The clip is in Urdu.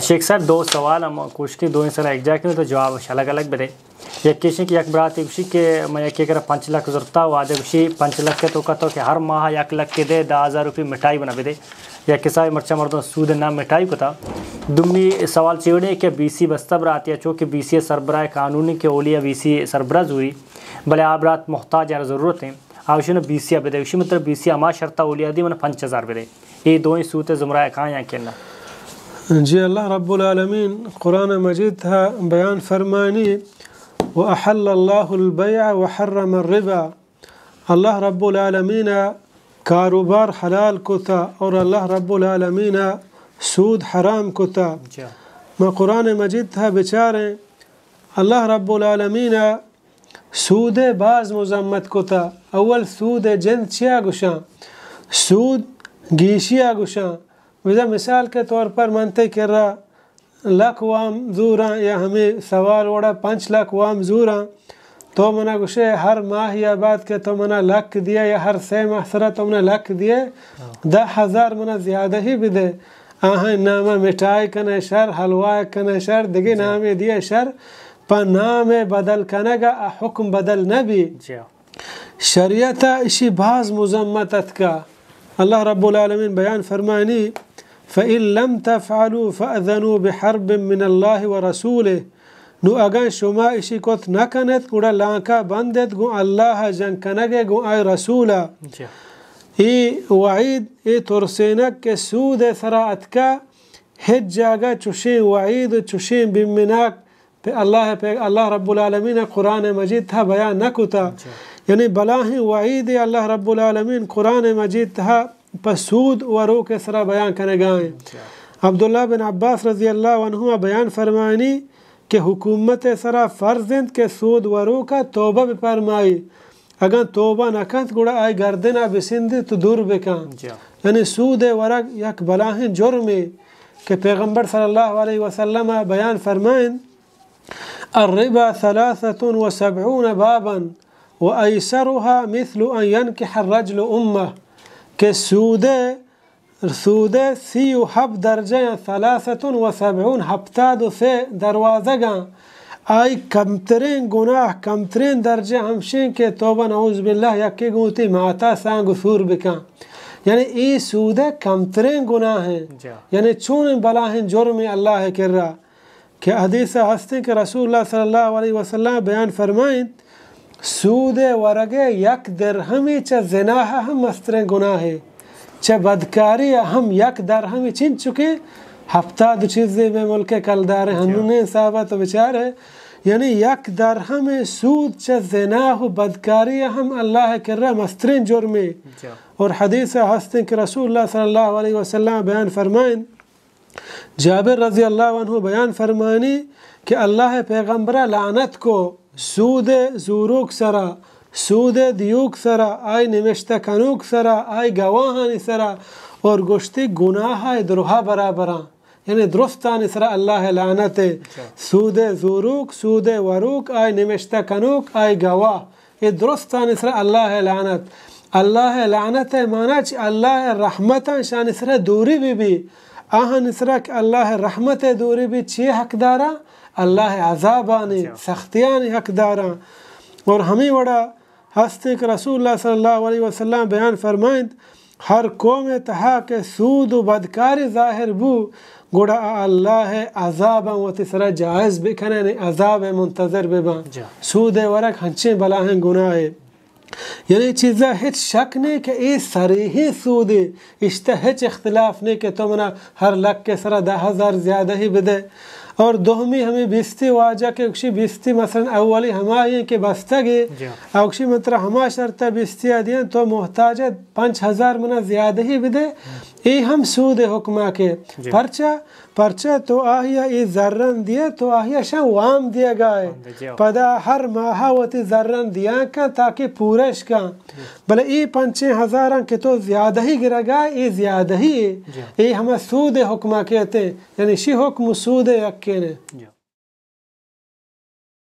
شیخ صاحب دو سوال ہم کوشش کی دو سر ایک جا کے تو جواب الگ الگ برے یک کیشن کی یک برات اسی کہ میں یک کرا 5 لاکھ ضرورتا و آج اسی 5 لاکھ کے تو کہتا کہ ہر ماہ 1 لاکھ کے دے 10,000 روپے مٹھائی بنا دے یا کسا مرچا مردوں سود نام مٹھائی کو تھا دمی سوال چیوڑے کہ بی سی بستہ برات یا چونکہ بی سی سربراہ قانونی کے اولیاء بی سی سربراہ ضروری بلے آپ رات محتاج یا ضرورت ہیں آوشی نے بی سی بدے اسی مطلب بی سی اما شرطہ اولیاء دی من 5,000 بدے یہ دو ہی صورت زمرہ کہاں یا کہنا جی اللہ رب العالمین قرآن مجید تھا بیان فرمانی وَأَحَلَّ اللَّهُ الْبَيْعَ وَحَرَّمَ الرِّبَا اللہ رب العالمین کاروبار حلال کو تھا اور اللہ رب العالمین سود حرام کو تھا میں قرآن مجید تھا بچاریں اللہ رب العالمین سود بعض مذمت کو تھا اول سود جنس چیا گشاں سود گیشیا گشاں ویسا مثال کے طور پر منتے کر رہا لاکھ وام زوراں یا ہمیں سوال وڑا 5 لاکھ وام زوراں تو منا گوشے ہر ماہ یا بعد کے تو منا لاکھ دیا یا ہر 6 ماہ سرا تو منا لاکھ دیے 10,000 منا زیادہ ہی بھی دے آہاں نامہ مٹھائی کنے شر حلوہ کنے شر دگی نامے دیے شر پا نام بدل کنگا حکم بدل نبی شریعتا اسی بعض مذمتت کا اللہ رب العالمین بیان فرمانی فَإِن لَمْ تَفْعَلُوا فَأَذَنُوا بِحَرْبٍ مِّنَ اللَّهِ وَرَسُولِهِ نو اگر شما اسی کت نکنت گوڑا لانکا بندت گو اللہ جنگ کنگے گو آئی رسولا ای وعید ای ترسینک کے سود سراعت کا ہج جاگا چوشین وعید چوشین بمناک اللہ رب العالمین قرآن مجید تھا بیان نکو تھا یعنی بلاہیں وعید اللہ رب العالمین قرآن مجید تھا پسود و رو کے سرا بیان کرنے گائیں عبداللہ بن عباس رضی اللہ عنہ بیان فرمائنی کہ حکومت سرا فرزند کے سود و رو کا توبہ بپرمائی اگر توبہ نکت گوڑا آئی گردنا بسندی تو دور بکان یعنی سود ورق یک بلاہیں جرمی کہ پیغمبر صلی اللہ علیہ وسلم بیان فرمائن الربا 73 بابا وأيسرها مثل أن ينكح الرجل أمه کہ سود 37 درجہ 73 ہفتاد سے دروازہ گاں آئی کمترین گناہ کمترین درجہ ہمشین کے توبہ نعوذ باللہ یکی گوتی ماتا سانگ سور بکاں یعنی ای سود کمترین گناہ ہیں یعنی چون بلاہیں جرم اللہ کر رہا کہ حدیث ہستے کہ رسول اللہ صلی اللہ علیہ وسلم بیان فرمائیں سود ورگے یک درہمی چا زناہ ہم مسترین گناہ ہے چا بدکاری ہم یک درہمی چین چکے ہفتہ دو چیزیں بے ملک کلدار ہنونے صحابت بچار ہے یعنی یک درہم سود چا زناہ بدکاری ہم اللہ کر رہا مسترین جرمی اور حدیث ہستے کہ رسول اللہ صلی اللہ علیہ وسلم بیان فرمائیں جابر رضی اللہ عنہ بیان فرمانی کہ اللہ پیغمبر لعنت کو سود زوروک سرا سود دیوک سرا آئی نمشتہ کنوک سرا آئی گواہانی سرا اور گوشتی گناہ دروہا برابران یعنی درستانی سرا اللہ لعنت سود زوروک سود وروک آئی نمشتہ کنوک آئی گواہ یہ درستانی سرا اللہ اللہ لعنت مانا چی اللہ رحمت شان سرا دوری بھی آہن سرا کہ اللہ رحمت دوری بھی چی حق دارا اللہ عذابانی سختیانی حق دارا اور ہمیں وڑا ہستے کہ رسول اللہ صلی اللہ علیہ وسلم بیان فرمائیں ہر قوم تہا کے سود و بدکاری ظاہر بو گوڑا اللہ عذابا و تسرا جائز بکنے عذاب منتظر ببان سود ورک ہنچیں بلاہیں گناہ یعنی چیزا ہیچ شک نہیں کہ ای صریحی سود اشتہ ہیچ اختلاف نہیں کہ تمنا ہر لک کے سرا 10,000 زیادہ ہی بدے اور دوہمی ہمیں بیستی واجہ کے اکشی بیستی مثلا اولی ہمائی کے بستہ گے اکشی مطرح ہما شرطہ بیستی آدین تو محتاجت 5,000 منا زیادہ ہی بدے ای ہم سود حکمہ کے پرچہ تو آہیا ای ذرن دیا تو آہیا شاہ وام دیا گائے پدا ہر ماہا وطی ذرن دیا کا تاکہ پورش کا بلے ای 5,000 کے تو زیادہ ہی گرا گائے ای زیادہ ہی ای ہمیں سود حکمہ کہتے ہیں یعنی شی حکم سود یکینے